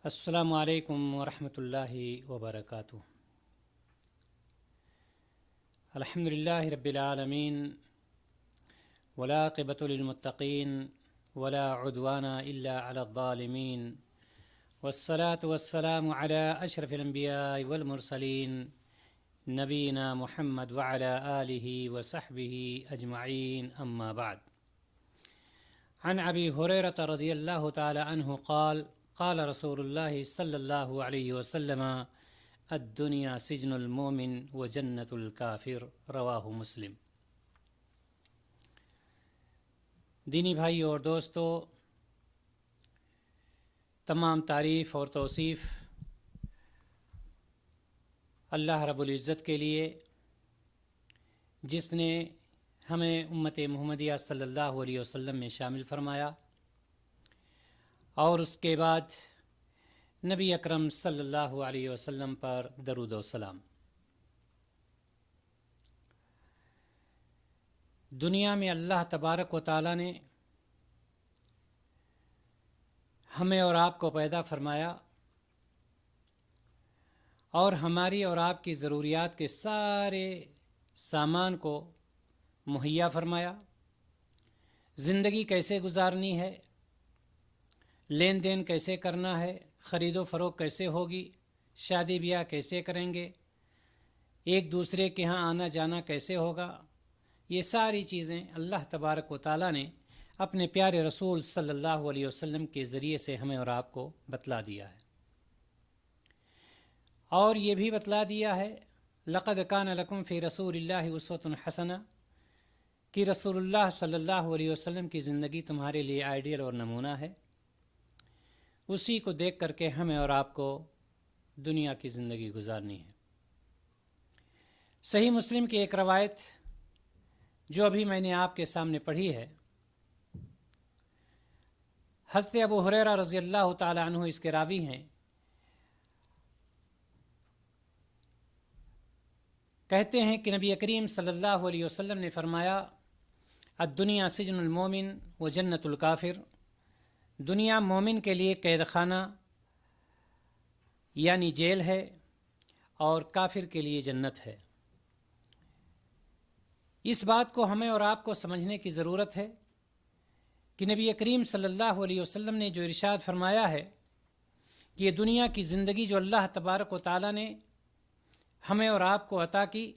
السلام علیکم ورحمۃ اللہ وبرکاتہ۔ الحمد للہ رب العالمین والعاقبۃ للمتقین ولا عدوان الا علی الظالمین والصلاة والسلام علی اشرف الانبیاء والمرسلین نبینا محمد وعلی آلہ وصحبہ اجمعین، اما بعد۔ عن ابی ہریرۃ رضی اللہ تعالی عنہ قال قال رسول اللہ صلی اللہ علیہ وسلم الدنیا سجن المومن وجنت الکافر، رواہ مسلم۔ دینی بھائی اور دوستو، تمام تعریف اور توصیف اللہ رب العزت کے لیے، جس نے ہمیں امت محمدیہ صلی اللہ علیہ وسلم میں شامل فرمایا، اور اس کے بعد نبی اکرم صلی اللہ علیہ وسلم پر درود و سلام۔ دنیا میں اللہ تبارک و تعالی نے ہمیں اور آپ کو پیدا فرمایا اور ہماری اور آپ کی ضروریات کے سارے سامان کو مہیا فرمایا۔ زندگی کیسے گزارنی ہے، لین دین کیسے کرنا ہے، خرید و فروخت کیسے ہوگی، شادی بیاہ کیسے کریں گے، ایک دوسرے کے ہاں آنا جانا کیسے ہوگا، یہ ساری چیزیں اللہ تبارک و تعالیٰ نے اپنے پیارے رسول صلی اللہ علیہ وسلم کے ذریعے سے ہمیں اور آپ کو بتلا دیا ہے، اور یہ بھی بتلا دیا ہے لقد کان لکم فی رسول اللہ اسوۃ حسنہ، کہ رسول اللہ صلی اللہ علیہ وسلم کی زندگی تمہارے لیے آئیڈیل اور نمونہ ہے۔ اسی کو دیکھ کر کے ہمیں اور آپ کو دنیا کی زندگی گزارنی ہے۔ صحیح مسلم کی ایک روایت جو ابھی میں نے آپ کے سامنے پڑھی ہے، حضرت ابو ہریرہ رضی اللہ تعالی عنہ اس کے راوی ہیں، کہتے ہیں کہ نبی کریم صلی اللہ علیہ وسلم نے فرمایا الدنیا سجن المومن و جنت الکافر، دنیا مومن کے لیے قید خانہ یعنی جیل ہے، اور کافر کے لیے جنت ہے۔ اس بات کو ہمیں اور آپ کو سمجھنے کی ضرورت ہے کہ نبی کریم صلی اللہ علیہ وسلم نے جو ارشاد فرمایا ہے کہ یہ دنیا کی زندگی جو اللہ تبارک و تعالیٰ نے ہمیں اور آپ کو عطا کی،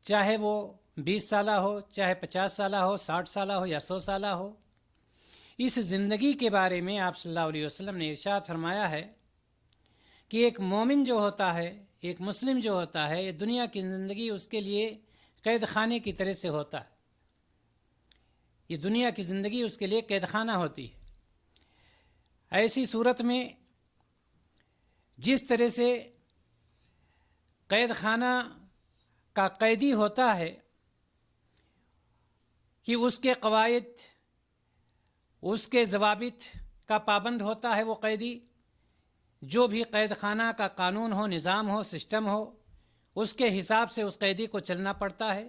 چاہے وہ 20 سالہ ہو، چاہے 50 سالہ ہو، 60 سالہ ہو یا 100 سالہ ہو، اس زندگی کے بارے میں آپ صلی اللہ علیہ وسلم نے ارشاد فرمایا ہے کہ ایک مومن جو ہوتا ہے، ایک مسلم جو ہوتا ہے، یہ دنیا کی زندگی اس کے لیے قید خانے کی طرح سے ہوتا ہے۔ یہ دنیا کی زندگی اس کے لیے قید خانہ ہوتی ہے۔ ایسی صورت میں جس طرح سے قید خانہ کا قیدی ہوتا ہے کہ اس کے قواعد، اس کے ضوابط کا پابند ہوتا ہے، وہ قیدی جو بھی قید خانہ کا قانون ہو، نظام ہو، سسٹم ہو، اس کے حساب سے اس قیدی کو چلنا پڑتا ہے۔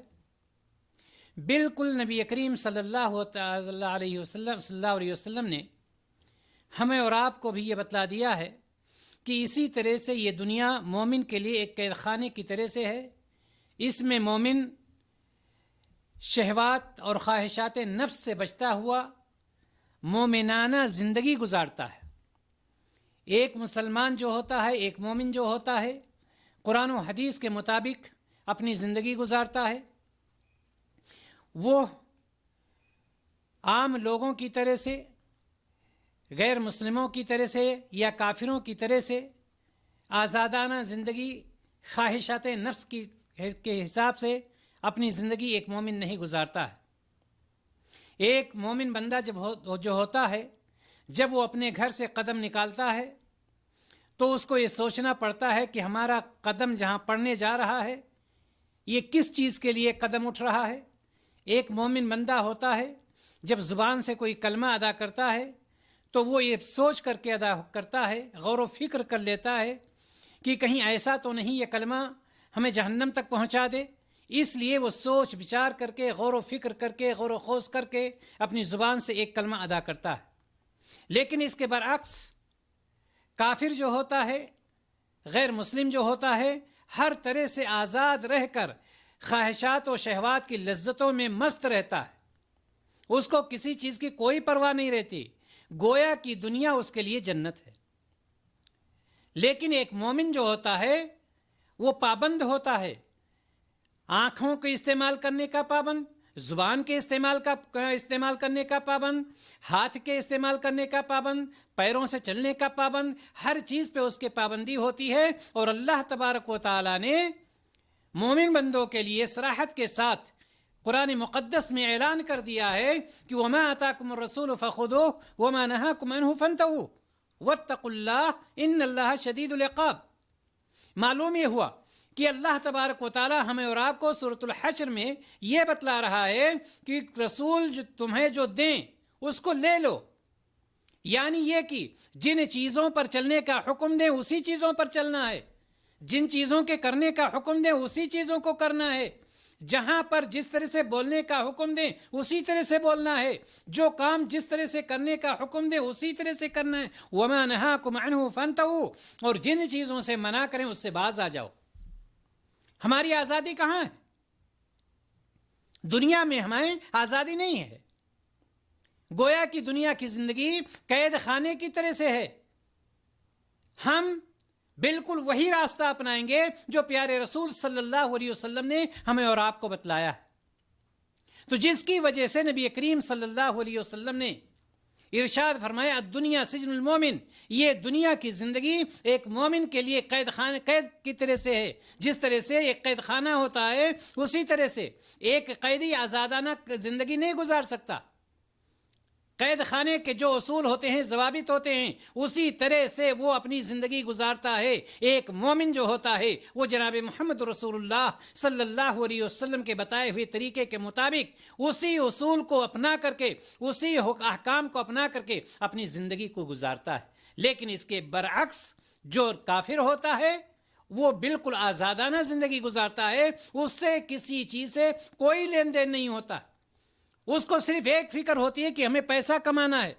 بالکل نبی کریم صلی اللہ علیہ وسلم نے ہمیں اور آپ کو بھی یہ بتلا دیا ہے کہ اسی طرح سے یہ دنیا مومن کے لیے ایک قید خانے کی طرح سے ہے۔ اس میں مومن شہوات اور خواہشات نفس سے بچتا ہوا مومنانہ زندگی گزارتا ہے۔ ایک مسلمان جو ہوتا ہے، ایک مومن جو ہوتا ہے، قرآن و حدیث کے مطابق اپنی زندگی گزارتا ہے۔ وہ عام لوگوں کی طرح سے، غیر مسلموں کی طرح سے یا کافروں کی طرح سے آزادانہ زندگی خواہشات نفس کے حساب سے اپنی زندگی ایک مومن نہیں گزارتا ہے۔ ایک مومن بندہ جو ہوتا ہے، جب وہ اپنے گھر سے قدم نکالتا ہے تو اس کو یہ سوچنا پڑتا ہے کہ ہمارا قدم جہاں پڑنے جا رہا ہے یہ کس چیز کے لیے قدم اٹھ رہا ہے۔ ایک مومن بندہ ہوتا ہے، جب زبان سے کوئی کلمہ ادا کرتا ہے تو وہ یہ سوچ کر کے ادا کرتا ہے، غور و فکر کر لیتا ہے کہ کہیں ایسا تو نہیں یہ کلمہ ہمیں جہنم تک پہنچا دے، اس لیے وہ سوچ بچار کر کے، غور و فکر کر کے، غور و خوض کر کے اپنی زبان سے ایک کلمہ ادا کرتا ہے۔ لیکن اس کے برعکس کافر جو ہوتا ہے، غیر مسلم جو ہوتا ہے، ہر طرح سے آزاد رہ کر خواہشات و شہوات کی لذتوں میں مست رہتا ہے، اس کو کسی چیز کی کوئی پرواہ نہیں رہتی، گویا کی دنیا اس کے لیے جنت ہے۔ لیکن ایک مومن جو ہوتا ہے وہ پابند ہوتا ہے، آنکھوں کے استعمال کرنے کا پابند، زبان کے استعمال کرنے کا پابند، ہاتھ کے استعمال کرنے کا پابند، پیروں سے چلنے کا پابند، ہر چیز پہ اس کے پابندی ہوتی ہے۔ اور اللہ تبارک و تعالی نے مومن بندوں کے لیے صراحت کے ساتھ قرآن مقدس میں اعلان کر دیا ہے کہ وَمَا آتَاكُمُ الرَّسُولُ فَخُذُوهُ وَمَا نَهَاكُمْ عَنْهُ فَانْتَهُوا وَاتَّقُوا اللَّهَ إِنَّ اللَّهَ شَدِيدُ الْعِقَابِ۔ معلوم یہ ہوا کہ اللہ تبارک و تعالی ہمیں اور آپ کو سورۃ الحشر میں یہ بتلا رہا ہے کہ رسول جو تمہیں جو دیں اس کو لے لو، یعنی یہ کہ جن چیزوں پر چلنے کا حکم دیں اسی چیزوں پر چلنا ہے، جن چیزوں کے کرنے کا حکم دیں اسی چیزوں کو کرنا ہے، جہاں پر جس طرح سے بولنے کا حکم دیں اسی طرح سے بولنا ہے، جو کام جس طرح سے کرنے کا حکم دیں اسی طرح سے کرنا ہے۔ وَمَا نَهَاكُمْ عَنْهُ فَانْتَهُوا، اور جن چیزوں سے منع کریں اس سے باز آ جاؤ۔ ہماری آزادی کہاں ہے؟ دنیا میں ہمیں آزادی نہیں ہے، گویا کی دنیا کی زندگی قید خانے کی طرح سے ہے۔ ہم بالکل وہی راستہ اپنائیں گے جو پیارے رسول صلی اللہ علیہ وسلم نے ہمیں اور آپ کو بتلایا ہے، تو جس کی وجہ سے نبی کریم صلی اللہ علیہ وسلم نے ارشاد فرمایا الدنیا سجن المومن، یہ دنیا کی زندگی ایک مومن کے لیے قید کی طرح سے ہے۔ جس طرح سے ایک قید خانہ ہوتا ہے اسی طرح سے ایک قیدی آزادانہ زندگی نہیں گزار سکتا۔ قید خانے کے جو اصول ہوتے ہیں، ضوابط ہوتے ہیں، اسی طرح سے وہ اپنی زندگی گزارتا ہے۔ ایک مومن جو ہوتا ہے وہ جناب محمد رسول اللہ صلی اللہ علیہ وسلم کے بتائے ہوئے طریقے کے مطابق اسی اصول کو اپنا کر کے، اسی احکام کو اپنا کر کے اپنی زندگی کو گزارتا ہے۔ لیکن اس کے برعکس جو کافر ہوتا ہے وہ بالکل آزادانہ زندگی گزارتا ہے، اس سے کسی چیز سے کوئی لین دین نہیں ہوتا، اس کو صرف ایک فکر ہوتی ہے کہ ہمیں پیسہ کمانا ہے۔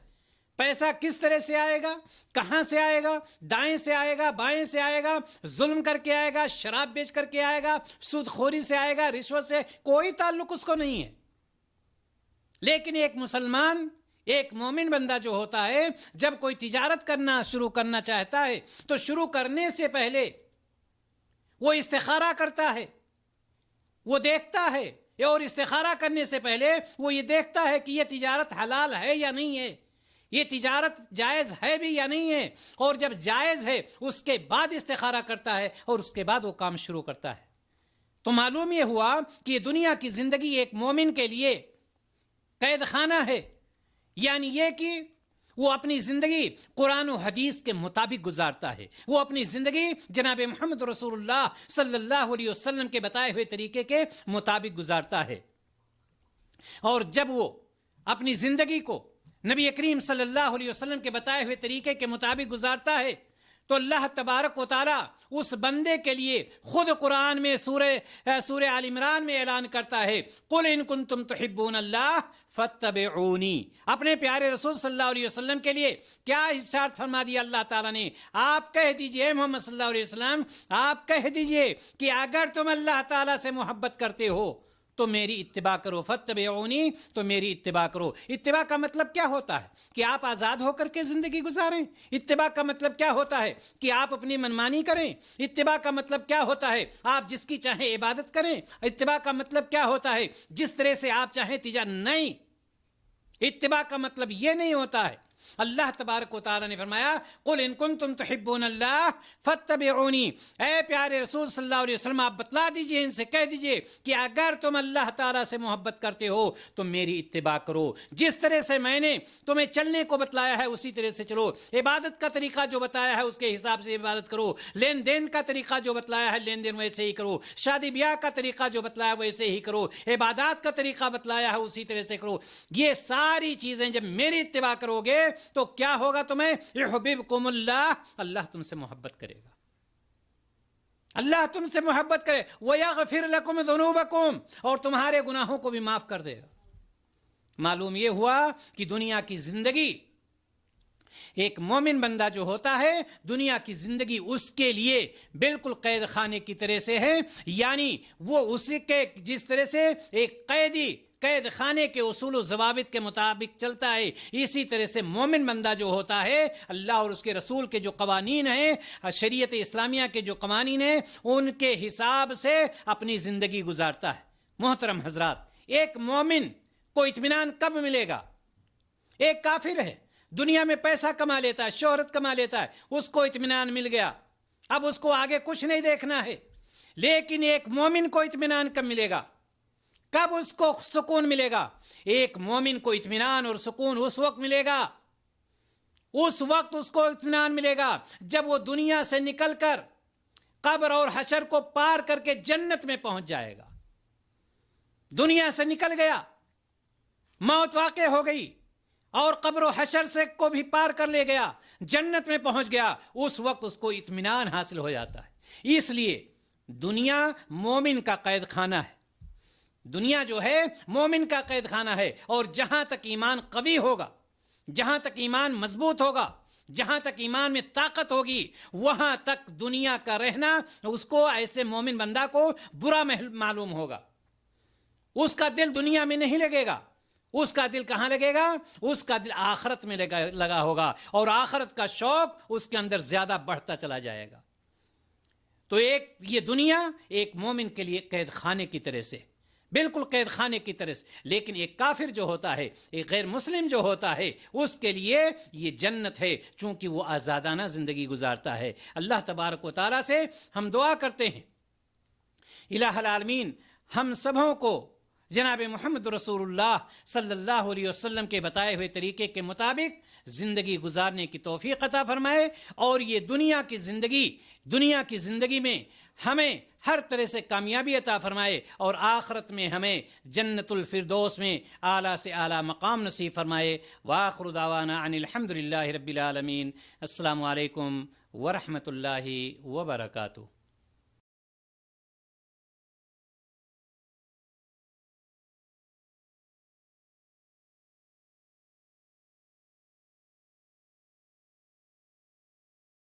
پیسہ کس طرح سے آئے گا، کہاں سے آئے گا، دائیں سے آئے گا، بائیں سے آئے گا، ظلم کر کے آئے گا، شراب بیچ کر کے آئے گا، سود خوری سے آئے گا، رشوت سے کوئی تعلق اس کو نہیں ہے۔ لیکن ایک مسلمان، ایک مومن بندہ جو ہوتا ہے جب کوئی تجارت شروع کرنا چاہتا ہے تو شروع کرنے سے پہلے وہ استخارہ کرتا ہے، وہ دیکھتا ہے، اور استخارہ کرنے سے پہلے وہ یہ دیکھتا ہے کہ یہ تجارت حلال ہے یا نہیں ہے، یہ تجارت جائز ہے بھی یا نہیں ہے، اور جب جائز ہے اس کے بعد استخارہ کرتا ہے اور اس کے بعد وہ کام شروع کرتا ہے۔ تو معلوم یہ ہوا کہ یہ دنیا کی زندگی ایک مومن کے لیے قید خانہ ہے، یعنی یہ کہ وہ اپنی زندگی قرآن و حدیث کے مطابق گزارتا ہے، وہ اپنی زندگی جناب محمد رسول اللہ صلی اللہ علیہ وسلم کے بتائے ہوئے طریقے کے مطابق گزارتا ہے۔ اور جب وہ اپنی زندگی کو نبی کریم صلی اللہ علیہ وسلم کے بتائے ہوئے طریقے کے مطابق گزارتا ہے تو اللہ تبارک و تعالی اس بندے کے لیے خود قرآن میں سورہ آل عمران میں اعلان کرتا ہے قُلْ إِن كُنتُمْ تُحِبُّونَ اللَّهَ فَاتَّبِعُونِي۔ اپنے پیارے رسول صلی اللہ علیہ وسلم کے لیے کیا ارشاد فرما دیا اللہ تعالیٰ نے؟ آپ کہہ دیجئے محمد صلی اللہ علیہ وسلم، آپ کہہ دیجئے کہ اگر تم اللہ تعالیٰ سے محبت کرتے ہو تو میری اتباع کرو، فاتبعونی، تو میری اتباع کرو۔ اتباع کا مطلب کیا ہوتا ہے؟ کہ آپ آزاد ہو کر کے زندگی گزاریں۔ اتباع کا مطلب کیا ہوتا ہے؟ کہ آپ اپنی منمانی کریں۔ اتباع کا مطلب کیا ہوتا ہے؟ آپ جس کی چاہیں عبادت کریں۔ اتباع کا مطلب کیا ہوتا ہے؟ جس طرح سے آپ چاہیں نہیں۔ اتباع کا مطلب یہ نہیں ہوتا ہے۔ اللہ تبارک و تعالی نے فرمایا قل ان کنتم تحبون اللہ فاتبعونی، اے پیارے رسول صلی اللہ علیہ وسلم آپ بتلا دیجئے، ان سے کہہ دیجئے کہ اگر تم اللہ تعالیٰ سے محبت کرتے ہو تو میری اتباع کرو، جس طرح سے میں نے تمہیں چلنے کو بتلایا ہے اسی طرح سے چلو، عبادت کا طریقہ جو بتایا ہے اس کے حساب سے عبادت کرو، لین دین کا طریقہ جو بتلایا ہے لین دین ویسے ہی کرو، شادی بیاہ کا طریقہ جو بتلایا ویسے ہی کرو، عبادات کا طریقہ بتلایا ہے اسی طرح سے کرو۔ یہ ساری چیزیں جب میری اتباع کرو گے تو کیا ہوگا؟ تمہیں یحببکم اللہ، اللہ تم سے محبت کرے گا، اللہ تم سے محبت کرے، ویغفر لکم ذنوبکم، اور تمہارے گناہوں کو بھی معاف کر دے گا۔ معلوم یہ ہوا کہ دنیا کی زندگی ایک مومن بندہ جو ہوتا ہے دنیا کی زندگی اس کے لیے بالکل قید خانے کی طرح سے ہے، یعنی وہ اسی کے جس طرح سے ایک قیدی قید خانے کے اصول و ضوابط کے مطابق چلتا ہے، اسی طرح سے مومن بندہ جو ہوتا ہے اللہ اور اس کے رسول کے جو قوانین ہیں، شریعت اسلامیہ کے جو قوانین ہیں، ان کے حساب سے اپنی زندگی گزارتا ہے۔ محترم حضرات، ایک مومن کو اطمینان کب ملے گا؟ ایک کافر ہے، دنیا میں پیسہ کما لیتا ہے، شہرت کما لیتا ہے، اس کو اطمینان مل گیا، اب اس کو آگے کچھ نہیں دیکھنا ہے۔ لیکن ایک مومن کو اطمینان کب ملے گا؟ کب اس کو سکون ملے گا؟ ایک مومن کو اطمینان اور سکون اس وقت ملے گا، اس وقت اس کو اطمینان ملے گا جب وہ دنیا سے نکل کر قبر اور حشر کو پار کر کے جنت میں پہنچ جائے گا۔ دنیا سے نکل گیا، موت واقع ہو گئی اور قبر و حشر سے کو بھی پار کر لے گیا، جنت میں پہنچ گیا، اس وقت اس کو اطمینان حاصل ہو جاتا ہے۔ اس لیے دنیا مومن کا قید خانہ ہے، دنیا جو ہے مومن کا قید خانہ ہے، اور جہاں تک ایمان قوی ہوگا، جہاں تک ایمان مضبوط ہوگا، جہاں تک ایمان میں طاقت ہوگی، وہاں تک دنیا کا رہنا اس کو، ایسے مومن بندہ کو برا معلوم ہوگا۔ اس کا دل دنیا میں نہیں لگے گا، اس کا دل کہاں لگے گا؟ اس کا دل آخرت میں لگا ہوگا، اور آخرت کا شوق اس کے اندر زیادہ بڑھتا چلا جائے گا۔ تو یہ دنیا ایک مومن کے لیے قید خانے کی طرح سے، بالکل قید خانے کی طرح سے، لیکن ایک کافر جو ہوتا ہے، ایک غیر مسلم جو ہوتا ہے، اس کے لیے یہ جنت ہے، چونکہ وہ آزادانہ زندگی گزارتا ہے۔ اللہ تبارک و تعالیٰ سے ہم دعا کرتے ہیں، الہ العالمین ہم سبوں کو جناب محمد رسول اللہ صلی اللہ علیہ وسلم کے بتائے ہوئے طریقے کے مطابق زندگی گزارنے کی توفیق عطا فرمائے، اور یہ دنیا کی زندگی میں ہمیں ہر طرح سے کامیابی عطا فرمائے، اور آخرت میں ہمیں جنت الفردوس میں اعلیٰ سے اعلیٰ مقام نصیب فرمائے۔ وآخر دعوانا ان الحمد للہ رب العالمین۔ السلام علیکم ورحمۃ اللہ وبرکاتہ۔